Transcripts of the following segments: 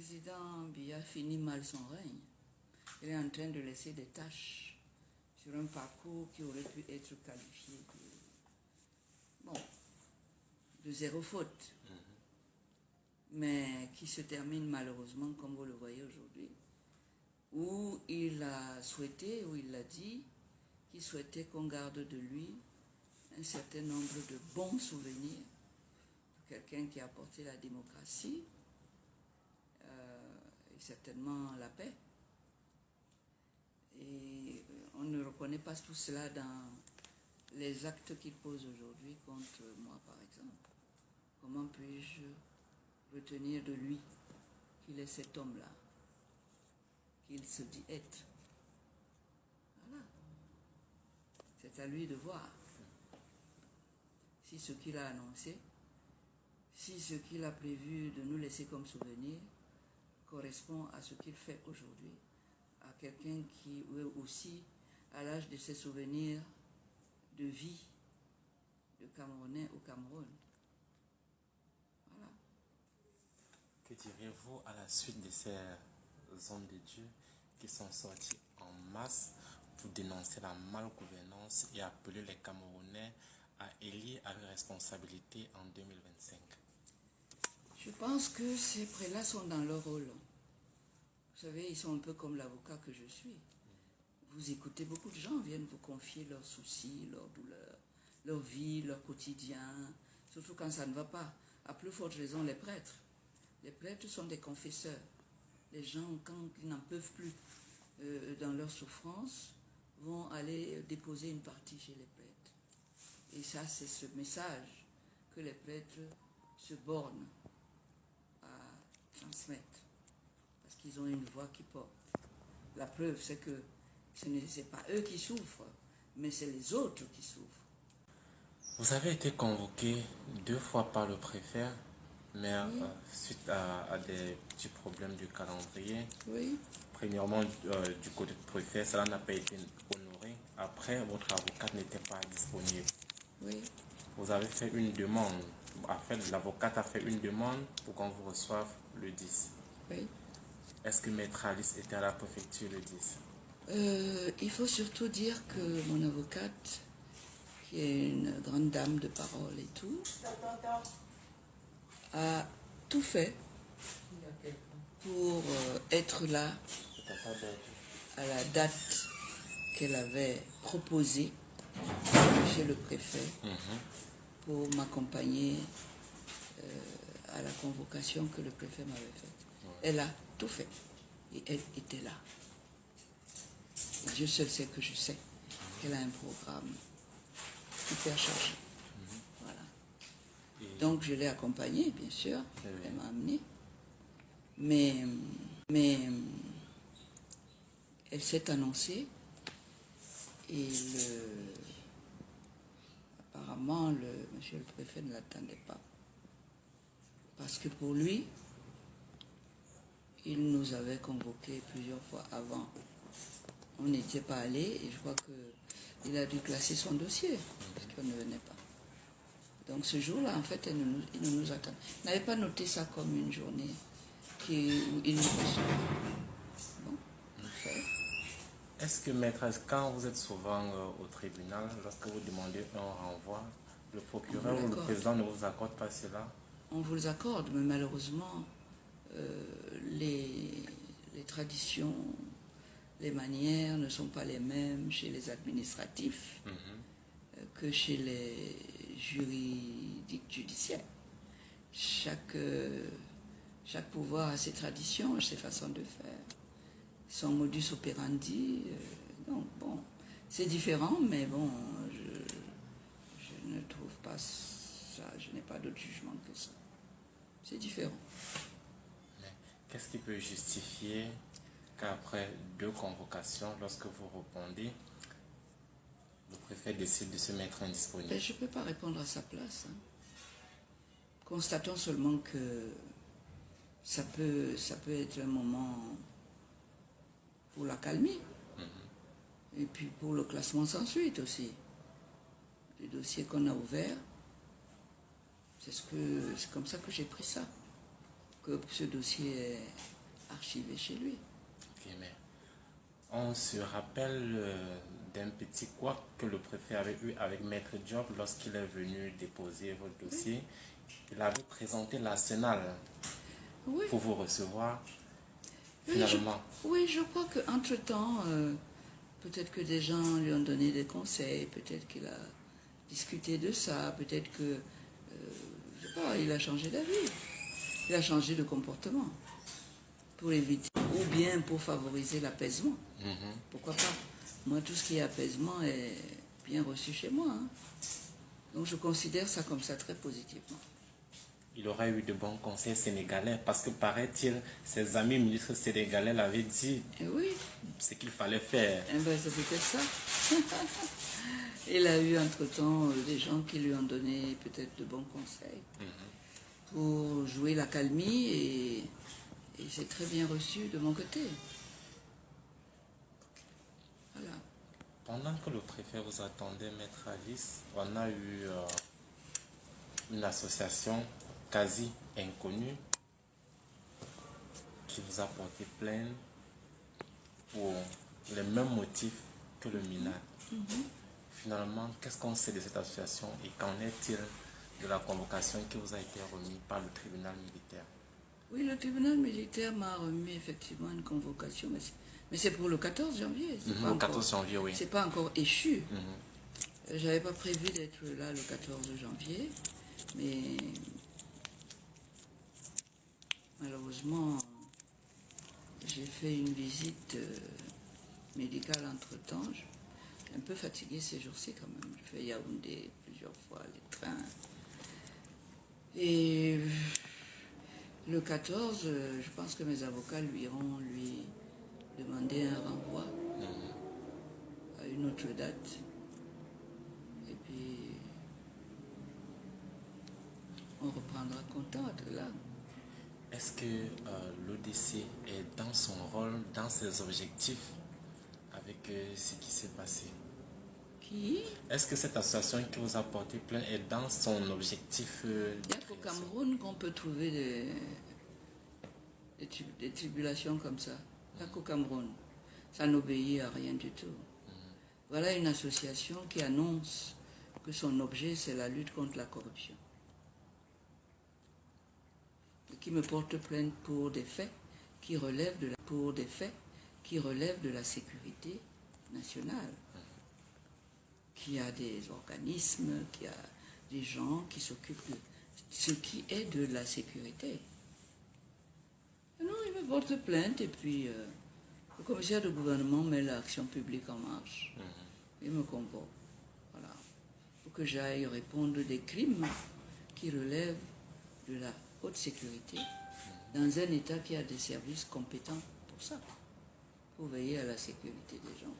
président Biya finit mal son règne. Il est en train de laisser des taches sur un parcours qui aurait pu être qualifié de zéro faute, mais qui se termine malheureusement, comme vous le voyez aujourd'hui, où il a souhaité, où il l'a dit, qu'il souhaitait qu'on garde de lui un certain nombre de bons souvenirs, quelqu'un qui a apporté la démocratie et certainement la paix. Et on ne reconnaît pas tout cela dans les actes qu'il pose aujourd'hui contre moi, par exemple. Comment puis-je retenir de lui qu'il est cet homme-là, qu'il se dit être? Voilà. C'est à lui de voir si ce qu'il a annoncé, si ce qu'il a prévu de nous laisser comme souvenir correspond à ce qu'il fait aujourd'hui, à quelqu'un qui est aussi à l'âge de ses souvenirs de vie de Camerounais au Cameroun. Voilà. Que diriez-vous à la suite de ces hommes de Dieu qui sont sortis en masse pour dénoncer la malgouvernance et appeler les Camerounais à élire avec responsabilité en 2025? Je pense que ces prélats sont dans leur rôle. Vous savez, ils sont un peu comme l'avocat que je suis. Vous écoutez, beaucoup de gens viennent vous confier leurs soucis, leurs douleurs, leur vie, leur quotidien, surtout quand ça ne va pas. À plus forte raison, les prêtres. Les prêtres sont des confesseurs. Les gens, quand ils n'en peuvent plus dans leur souffrance, vont aller déposer une partie chez les prêtres. Et ça, c'est ce message que les prêtres se bornent à transmettre. Parce qu'ils ont une voix qui porte. La preuve, c'est que ce n'est pas eux qui souffrent, mais c'est les autres qui souffrent. Vous avez été convoqué 2 fois par le préfet, mais oui, suite à des petits problèmes du calendrier. Oui. Premièrement, du côté du préfet, cela n'a pas été honoré. Après, votre avocate n'était pas disponible. Oui. Vous avez fait une demande. En fait, l'avocate a fait une demande pour qu'on vous reçoive le 10. Oui. Est-ce que Maître Alice était à la préfecture le 10? Il faut surtout dire que mon avocate, qui est une grande dame de parole et tout, a tout fait pour être là à la date qu'elle avait proposée chez le préfet pour m'accompagner à la convocation que le préfet m'avait faite. Elle a tout fait et elle était là. Et Dieu seul sait que je sais qu'elle a un programme hyper chargé. Voilà. Donc je l'ai accompagnée, bien sûr, elle m'a amenée. Mais elle s'est annoncée et apparemment monsieur le préfet ne l'attendait pas. Parce que pour lui, il nous avait convoqués plusieurs fois avant. On n'était pas allé et je crois qu'il a dû classer son dossier parce qu'on ne venait pas. Donc ce jour-là, en fait, il ne nous attend. Il n'avait pas noté ça comme une journée où il nous reçoit. Bon, okay. Est-ce que, maître, quand vous êtes souvent au tribunal, lorsque vous demandez un renvoi, le procureur ou le président ne vous accorde pas cela? On vous les accorde, mais malheureusement, les traditions, les manières ne sont pas les mêmes chez les administratifs que chez les judiciaires. Chaque pouvoir a ses traditions, ses façons de faire, son modus operandi. Donc bon, c'est différent, mais bon, je ne trouve pas ça, je n'ai pas d'autre jugement que ça. C'est différent. Qu'est-ce qui peut justifier qu'après 2 convocations, lorsque vous répondez, le préfet décide de se mettre indisponible? Je ne peux pas répondre à sa place. Constatons seulement que ça peut être un moment pour l'accalmie. Et puis pour le classement sans suite aussi. Les dossiers qu'on a ouverts, c'est comme ça que j'ai pris ça. Que ce dossier archivés chez lui. Ok, mais on se rappelle d'un petit couac que le préfet avait eu avec Maître Diop lorsqu'il est venu déposer votre dossier. Il avait présenté l'arsenal Oui. pour vous recevoir. Oui, Finalement, je crois qu'entre-temps, peut-être que des gens lui ont donné des conseils, peut-être qu'il a discuté de ça, peut-être que, je sais pas, il a changé d'avis, il a changé de comportement pour éviter, ou bien pour favoriser l'apaisement. Pourquoi pas? Moi, tout ce qui est apaisement est bien reçu chez moi, hein. Donc je considère ça comme ça très positivement. il aurait eu de bons conseils sénégalais parce que, paraît-il, ses amis ministres sénégalais l'avaient dit Et oui, ce qu'il fallait faire. eh ben, c'est peut-être ça. Il a eu entre-temps des gens qui lui ont donné peut-être de bons conseils pour jouer la calmie et c'est très bien reçu de mon côté. Voilà. Pendant que le préfet vous attendait, Maître Alice, on a eu une association quasi inconnue qui vous a porté plainte pour les mêmes motifs que le minage. Finalement, qu'est-ce qu'on sait de cette association et qu'en est-il de la convocation qui vous a été remise par le tribunal militaire? Oui, le tribunal militaire m'a remis effectivement une convocation, mais c'est pour le 14 janvier. Le 14 janvier, oui. C'est pas encore échu. J'avais pas prévu d'être là le 14 janvier, mais malheureusement, j'ai fait une visite médicale entre-temps. Je suis un peu fatiguée ces jours-ci quand même. J'ai fait Yaoundé plusieurs fois, les trains. Et le 14, je pense que mes avocats lui iront lui demander un renvoi à une autre date. Et puis, on reprendra contact là. Est-ce que l'ODC est dans son rôle, dans ses objectifs avec ce qui s'est passé? Qui? Est-ce que cette association qui vous a porté plainte est dans son objectif Il n'y a qu'au Cameroun qu'on peut trouver des tribulations comme ça. Il n'y a qu'au Cameroun. Ça n'obéit à rien du tout. Voilà une association qui annonce que son objet, c'est la lutte contre la corruption. Et qui me porte plainte pour des faits qui relèvent de la sécurité nationale. Qui a des organismes, qui a des gens qui s'occupent de ce qui est de la sécurité. Et non, il me porte plainte et puis le commissaire de gouvernement met l'action publique en marche. Il me convoque. Voilà. Pour que j'aille répondre des crimes qui relèvent de la haute sécurité dans un État qui a des services compétents pour ça, pour veiller à la sécurité des gens.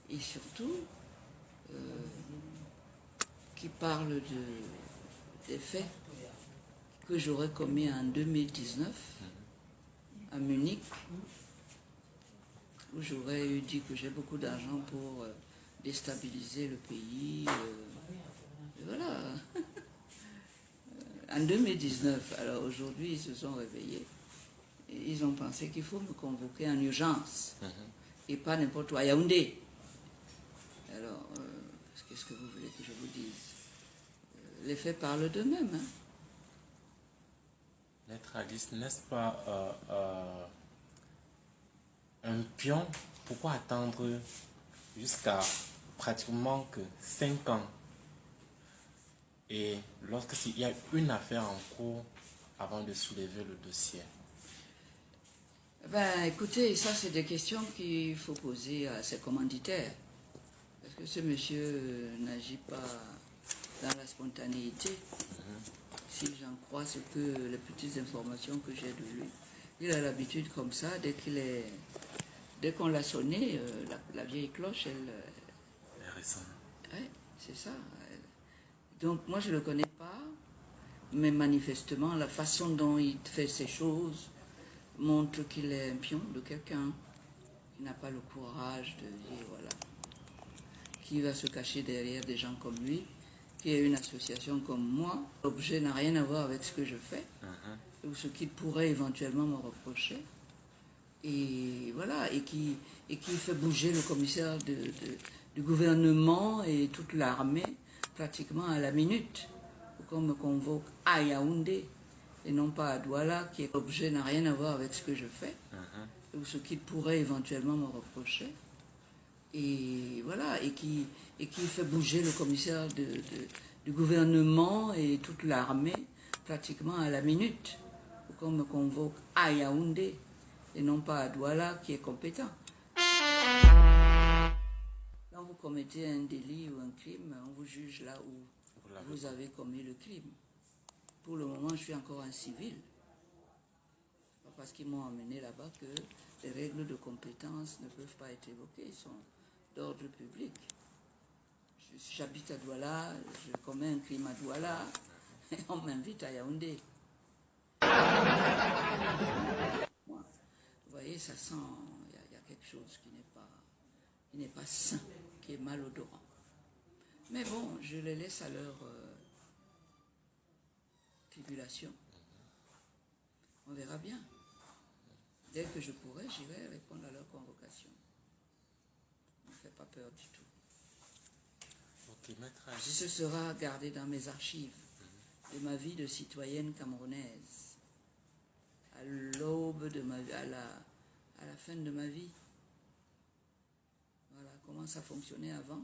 Et surtout, qui parle des faits que j'aurais commis en 2019 à Munich, où j'aurais eu dit que j'ai beaucoup d'argent pour déstabiliser le pays. Et voilà. En 2019, alors aujourd'hui, ils se sont réveillés. Et ils ont pensé qu'il faut me convoquer en urgence. Et pas n'importe où, à Yaoundé. Alors, qu'est-ce que vous voulez que je vous dise? Les faits parlent d'eux-mêmes. Hein. Maître Alice, n'est-ce pas un pion? Pourquoi attendre jusqu'à pratiquement que 5 ans? Et lorsqu'il y a une affaire en cours avant de soulever le dossier? Ben, écoutez, ça c'est des questions qu'il faut poser à ses commanditaires. Parce que ce monsieur n'agit pas dans la spontanéité. Si j'en crois les petites informations que j'ai de lui. Il a l'habitude comme ça, dès qu'on l'a sonné, la vieille cloche, Elle résonne. Ouais, c'est ça. Donc moi je ne le connais pas, mais manifestement la façon dont il fait ces choses montre qu'il est un pion de quelqu'un qui n'a pas le courage de dire voilà, qui va se cacher derrière des gens comme lui, qui a une association comme moi. L'objet n'a rien à voir avec ce que je fais, ou ce qu'il pourrait éventuellement me reprocher. Et voilà, et qui fait bouger le commissaire du gouvernement et toute l'armée pratiquement à la minute, pour qu'on me convoque à Yaoundé et non pas à Douala, qui est objet n'a rien à voir avec ce que je fais, ou ce qu'il pourrait éventuellement me reprocher. Et voilà, et qui fait bouger le commissaire du gouvernement et toute l'armée pratiquement à la minute, pour qu'on me convoque à Yaoundé et non pas à Douala, qui est compétent. Quand vous commettez un délit ou un crime, on vous juge là où vous avez commis le crime. Pour le moment, je suis encore un civil. Pas parce qu'ils m'ont emmené là-bas que les règles de compétence ne peuvent pas être évoquées, ils sont d'ordre public. J'habite à Douala, je commets un crime à Douala, et on m'invite à Yaoundé. Moi, vous voyez, ça sent, il y a quelque chose qui n'est pas sain, qui est malodorant. Mais bon, je les laisse à leur tribulation. On verra bien. Dès que je pourrai, j'irai répondre à leur convocation. Ne me fait pas peur du tout. Ok, maître. Ce sera gardé dans mes archives de ma vie de citoyenne camerounaise, à l'aube de ma vie, à la fin de ma vie. Voilà comment ça fonctionnait avant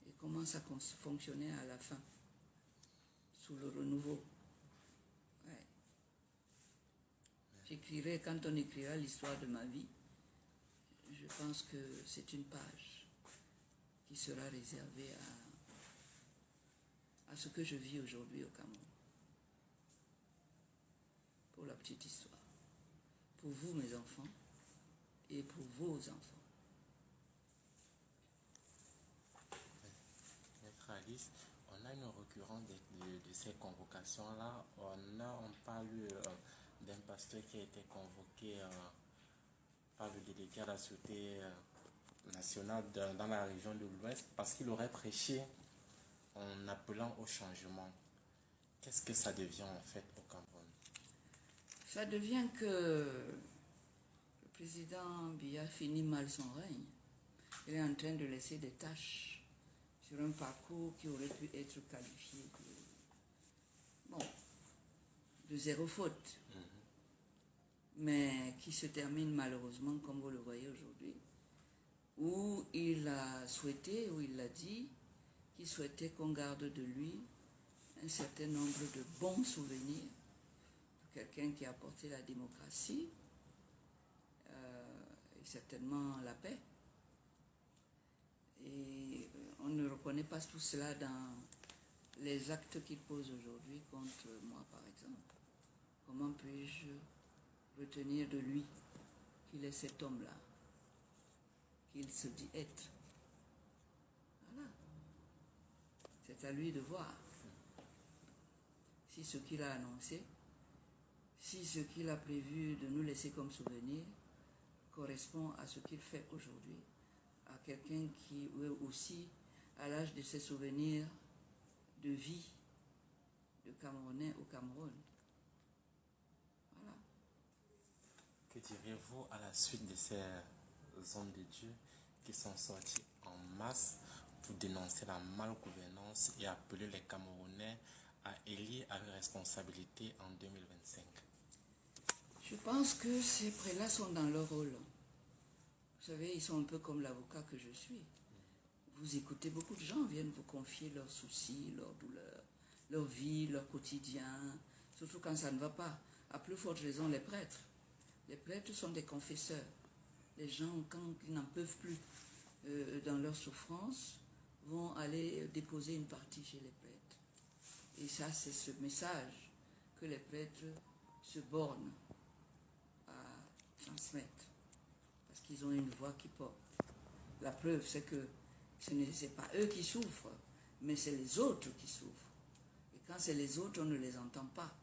et comment ça fonctionnait à la fin, sous le renouveau. Ouais. J'écrirai, quand on écrira l'histoire de ma vie, je pense que c'est une page qui sera réservée à ce que je vis aujourd'hui au Cameroun. Pour la petite histoire. Pour vous, mes enfants, et pour vos enfants. Maître Alice, on a une récurrence de ces convocations-là. On parle d'un pasteur qui a été convoqué par le délégué à la Sûreté nationale dans la région de l'Ouest parce qu'il aurait prêché en appelant au changement. Qu'est-ce que ça devient en fait au Cameroun? Ça devient que le président Biya finit mal son règne. Il est en train de laisser des tâches sur un parcours qui aurait pu être qualifié de zéro faute, mais qui se termine malheureusement, comme vous le voyez aujourd'hui, où il a souhaité, où il l'a dit, qu'il souhaitait qu'on garde de lui un certain nombre de bons souvenirs, quelqu'un qui a apporté la démocratie et certainement la paix. Et on ne reconnaît pas tout cela dans les actes qu'il pose aujourd'hui contre moi, par exemple. Comment puis-je retenir de lui qu'il est cet homme-là, qu'il se dit être? Voilà. C'est à lui de voir si ce qu'il a annoncé, si ce qu'il a prévu de nous laisser comme souvenir correspond à ce qu'il fait aujourd'hui, à quelqu'un qui est aussi à l'âge de ses souvenirs de vie de Camerounais au Cameroun. Voilà. Que diriez-vous à la suite de ces hommes de Dieu qui sont sortis en masse pour dénoncer la malgouvernance et appeler les Camerounais à élire à responsabilité en 2025? Je pense que ces prélats sont dans leur rôle. Vous savez, ils sont un peu comme l'avocat que je suis. Vous écoutez, beaucoup de gens viennent vous confier leurs soucis, leurs douleurs, leur vie, leur quotidien, surtout quand ça ne va pas. À plus forte raison, les prêtres. Les prêtres sont des confesseurs. Les gens, quand ils n'en peuvent plus dans leur souffrance, vont aller déposer une partie chez les prêtres. Et ça, c'est ce message que les prêtres se bornent à transmettre. Parce qu'ils ont une voix qui porte. La preuve, c'est que ce n'est pas eux qui souffrent, mais c'est les autres qui souffrent. Et quand c'est les autres, on ne les entend pas.